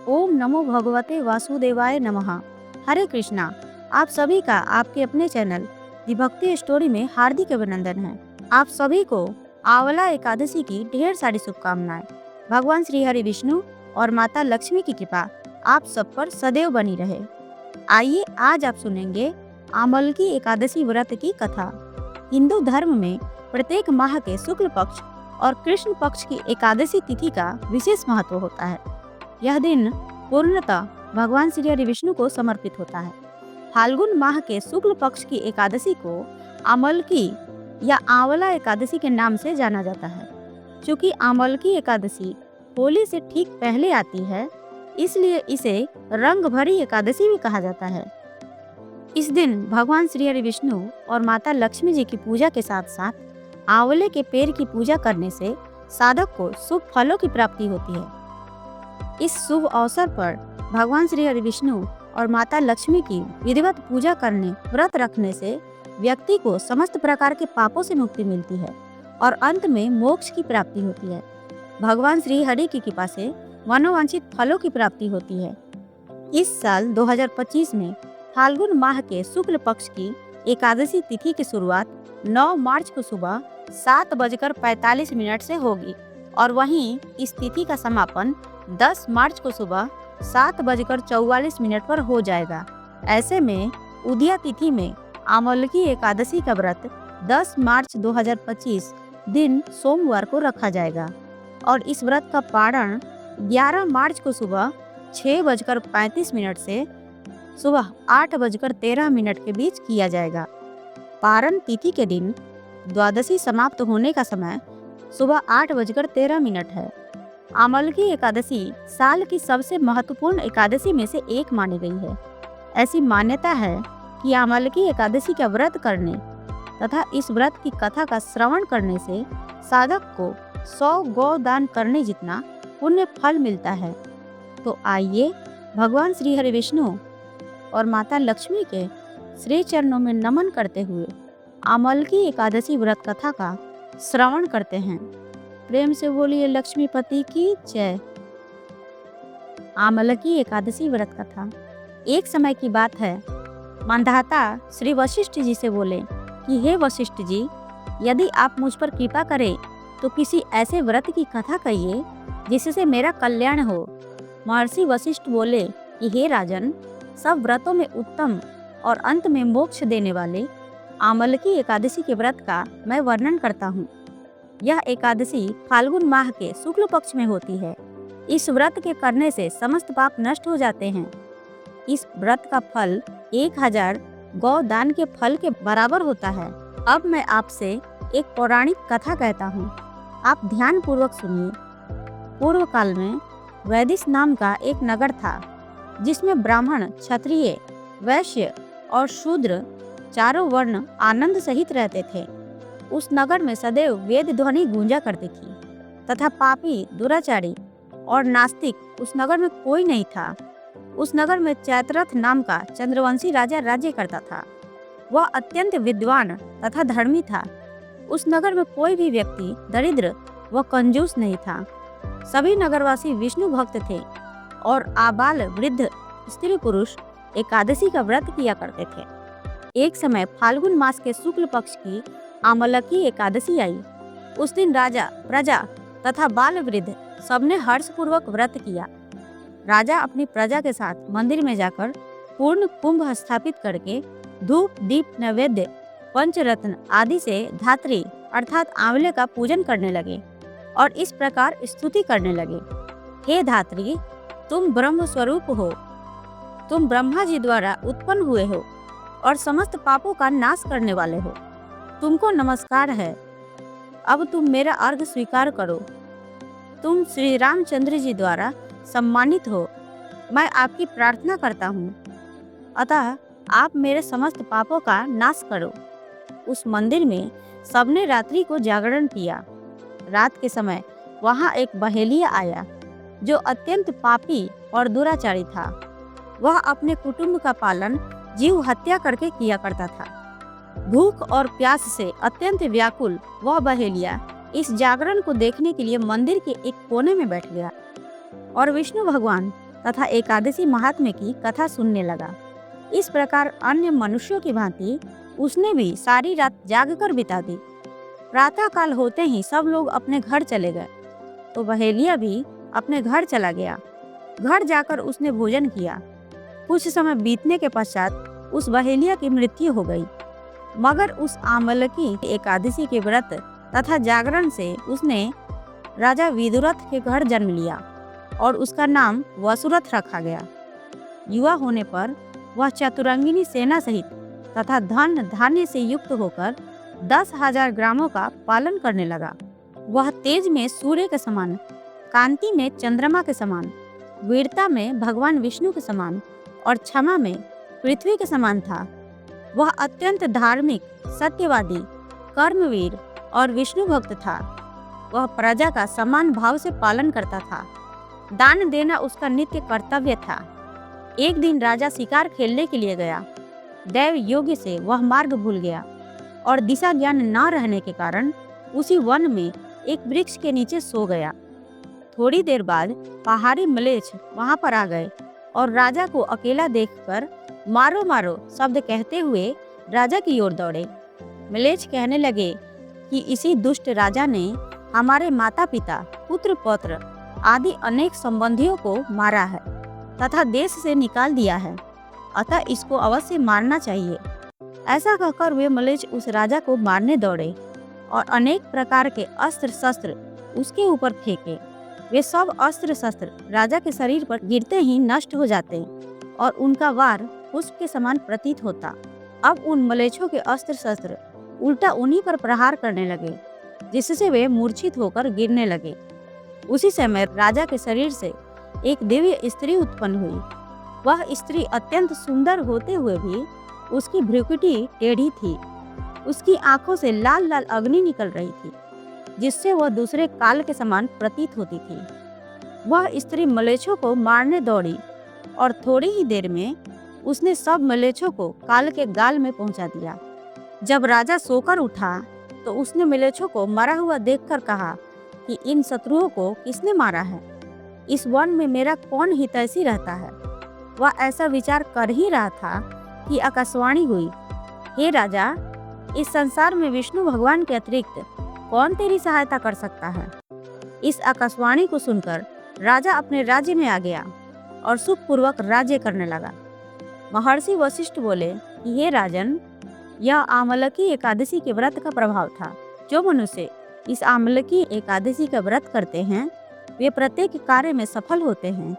ओम नमो भगवते वासुदेवाय नमः। हरे कृष्णा। आप सभी का आपके अपने चैनल दी भक्ति स्टोरी में हार्दिक अभिनंदन है। आप सभी को आंवला एकादशी की ढेर सारी शुभकामनाएं। भगवान श्री हरि विष्णु और माता लक्ष्मी की कृपा आप सब पर सदैव बनी रहे। आइए आज आप सुनेंगे आमलकी एकादशी व्रत की कथा। हिंदू धर्म में प्रत्येक माह के शुक्ल पक्ष और कृष्ण पक्ष की एकादशी तिथि का विशेष महत्व होता है। यह दिन पूर्णतः भगवान श्री हरि विष्णु को समर्पित होता है। फाल्गुन माह के शुक्ल पक्ष की एकादशी को आमलकी या आंवला एकादशी के नाम से जाना जाता है। चूँकि आमलकी एकादशी होली से ठीक पहले आती है, इसलिए इसे रंग भरी एकादशी भी कहा जाता है। इस दिन भगवान श्री हरि विष्णु और माता लक्ष्मी जी की पूजा के साथ साथ आंवले के पेड़ की पूजा करने से साधक को शुभ फलों की प्राप्ति होती है। इस शुभ अवसर पर भगवान श्री हरि विष्णु और माता लक्ष्मी की विधिवत पूजा करने, व्रत रखने से व्यक्ति को समस्त प्रकार के पापों से मुक्ति मिलती है और अंत में मोक्ष की प्राप्ति होती है। भगवान श्री हरि की कृपा से मनोवांछित फलों की प्राप्ति होती है। इस साल 2025 में फाल्गुन माह के शुक्ल पक्ष की एकादशी तिथि की शुरुआत 9 मार्च को सुबह 7:45 से होगी और वहीं इस तिथि का समापन 10 मार्च को सुबह 7:44 पर हो जाएगा। ऐसे में उदया तिथि में आमलकी एकादशी का व्रत 10 मार्च 2025 दिन सोमवार को रखा जाएगा और इस व्रत का पारण 11 मार्च को सुबह 6:35 से सुबह 8:13 के बीच किया जाएगा। पारण तिथि के दिन द्वादशी समाप्त होने का समय सुबह 8:13 है। आमलकी एकादशी साल की सबसे महत्वपूर्ण एकादशी में से एक मानी गई है। ऐसी मान्यता है कि आमलकी एकादशी का व्रत करने तथा इस व्रत की कथा का श्रवण करने से साधक को 100 गौदान करने जितना पुण्य फल मिलता है। तो आइए भगवान श्री हरि विष्णु और माता लक्ष्मी के श्री चरणों में नमन करते हुए आमलकी एकादशी व्रत कथा का श्रवण करते हैं। प्रेम से बोलिए लक्ष्मीपति की जय। आमलकी एकादशी व्रत कथा। एक समय की बात है, मांधाता श्री वशिष्ठ जी से बोले कि हे वशिष्ठ जी, यदि आप मुझ पर कृपा करें तो किसी ऐसे व्रत की कथा कहिए जिससे मेरा कल्याण हो। महर्षि वशिष्ठ बोले कि हे राजन, सब व्रतों में उत्तम और अंत में मोक्ष देने वाले आमलकी एकादशी के व्रत का मैं वर्णन करता हूँ। यह एकादशी फाल्गुन माह के शुक्ल पक्ष में होती है। इस व्रत के करने से समस्त पाप नष्ट हो जाते हैं। इस व्रत का फल 1000 गौदान के फल के बराबर होता है। अब मैं आपसे एक पौराणिक कथा कहता हूँ, आप ध्यान पूर्वक सुनिए। पूर्व काल में वैदिश नाम का एक नगर था, जिसमें ब्राह्मण, क्षत्रिय, वैश्य और शूद्र चारों वर्ण आनंद सहित रहते थे। उस नगर में सदैव वेद ध्वनि गूंजा करती थी तथा पापी, दुराचारी और नास्तिक उस नगर में कोई नहीं था। उस नगर में चैत्ररथ नाम का चंद्रवंशी राजा राज्य करता था। वह अत्यंत विद्वान तथा धर्मी था। उस नगर में कोई भी व्यक्ति दरिद्र व कंजूस नहीं था। सभी नगरवासी विष्णु भक्त थे और आबाल वृद्ध स्त्री पुरुष एकादशी का व्रत किया करते थे। एक समय फाल्गुन मास के शुक्ल पक्ष की आमलकी एकादशी आई। उस दिन राजा, प्रजा तथा बाल वृद्ध सबने हर्षपूर्वक व्रत किया। राजा अपनी प्रजा के साथ मंदिर में जाकर पूर्ण कुंभ स्थापित करके धूप, दीप, नैवेद्य, पंचरत्न आदि से धात्री अर्थात आंवले का पूजन करने लगे और इस प्रकार स्तुति करने लगे। हे धात्री, तुम ब्रह्म स्वरूप हो, तुम ब्रह्मा जी द्वारा उत्पन्न हुए हो और समस्त पापों का नाश करने वाले हो। तुमको नमस्कार है। अब तुम मेरा अर्घ स्वीकार करो। तुम श्री रामचंद्र जी द्वारा सम्मानित हो। मैं आपकी प्रार्थना करता हूँ, अतः आप मेरे समस्त पापों का नाश करो। उस मंदिर में सबने रात्रि को जागरण किया। रात के समय वहाँ एक बहेलिया आया जो अत्यंत पापी और दुराचारी था। वह अपने कुटुंब का पालन जीव हत्या करके किया करता था। भूख और प्यास से अत्यंत व्याकुल वह बहेलिया इस जागरण को देखने के लिए मंदिर के एक कोने में बैठ गया और विष्णु भगवान तथा एकादशी महात्म्य की कथा सुनने लगा। इस प्रकार अन्य मनुष्यों की भांति उसने भी सारी रात जागकर बिता दी। प्रातःकाल होते ही सब लोग अपने घर चले गए, तो बहेलिया भी अपने घर चला गया। घर जाकर उसने भोजन किया। कुछ समय बीतने के पश्चात उस बहेलिया की मृत्यु हो गई, मगर उस आमलकी एकादशी के व्रत तथा जागरण से उसने राजा विदुरथ के घर जन्म लिया और उसका नाम वसुरथ रखा गया। युवा होने पर वह चतुरंगिनी सेना सहित तथा धन धान्य से युक्त होकर 10,000 ग्रामों का पालन करने लगा। वह तेज में सूर्य के समान, कांति में चंद्रमा के समान, वीरता में भगवान विष्णु के समान और क्षमा में पृथ्वी के समान था। वह अत्यंत धार्मिक, सत्यवादी, कर्मवीर और विष्णु भक्त था। वह प्रजा का समान भाव से पालन करता था। दान देना उसका नित्य कर्तव्य था। एक दिन राजा शिकार खेलने के लिए गया। दैव योग्य से वह मार्ग भूल गया और दिशा ज्ञान न रहने के कारण उसी वन में एक वृक्ष के नीचे सो गया। थोड़ी देर बाद पहाड़ी मलेच्छ वहां पर आ गए और राजा को अकेला देखकर मारो मारो शब्द कहते हुए राजा की ओर दौड़े। मलेच्छ कहने लगे कि इसी दुष्ट राजा ने हमारे माता पिता, पुत्र पौत्र आदि अनेक संबंधियों को मारा है तथा देश से निकाल दिया है, अतः इसको अवश्य मारना चाहिए। ऐसा कहकर वे मलेच्छ उस राजा को मारने दौड़े और अनेक प्रकार के अस्त्र शस्त्र उसके ऊपर फेंके। वे सब अस्त्र शस्त्र राजा के शरीर पर गिरते ही नष्ट हो जाते और उनका वार पुष्प के समान प्रतीत होता। अब उन मलेच्छों के अस्त्र शस्त्र उल्टा उन्हीं पर प्रहार करने लगे, जिससे वे मूर्छित होकर गिरने लगे। उसी समय राजा के शरीर से एक दिव्य स्त्री उत्पन्न हुई। वह स्त्री अत्यंत सुंदर होते हुए भी उसकी भ्रुकुटी टेढ़ी थी। उसकी आंखों से लाल लाल अग्नि निकल रही थी, जिससे वह दूसरे काल के समान प्रतीत होती थी। वह स्त्री मलेच्छों को मारने दौड़ी और थोड़ी ही देर में उसने सब मलेच्छों को काल के गाल में पहुंचा दिया। जब राजा सोकर उठा तो उसने मलेच्छों को मरा हुआ देखकर कहा कि इन शत्रुओं को किसने मारा है? इस वन में मेरा कौन हितैषी रहता है? वह ऐसा विचार कर ही रहा था कि आकाशवाणी हुई, हे राजा, इस संसार में विष्णु भगवान के अतिरिक्त कौन तेरी सहायता कर सकता है? इस आकाशवाणी को सुनकर राजा अपने राज्य में आ गया और सुखपूर्वक राज्य करने लगा। महर्षि वशिष्ठ बोले कि हे राजन, यह आमलकी एकादशी के व्रत का प्रभाव था। जो मनुष्य इस आमलकी एकादशी का व्रत करते हैं वे प्रत्येक कार्य में सफल होते हैं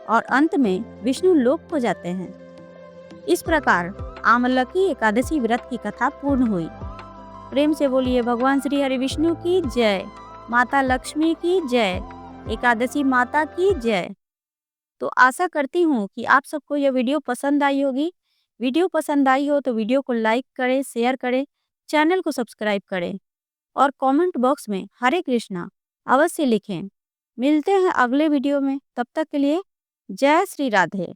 और अंत में विष्णु लोक हो जाते हैं। इस प्रकार आमलकी एकादशी व्रत की कथा पूर्ण हुई। प्रेम से बोलिए भगवान श्री हरि विष्णु की जय, माता लक्ष्मी की जय, एकादशी माता की जय। तो आशा करती हूँ कि आप सबको यह वीडियो पसंद आई होगी। वीडियो पसंद आई हो तो वीडियो को लाइक करें, शेयर करें, चैनल को सब्सक्राइब करें और कमेंट बॉक्स में हरे कृष्णा अवश्य लिखें। मिलते हैं अगले वीडियो में, तब तक के लिए जय श्री राधे।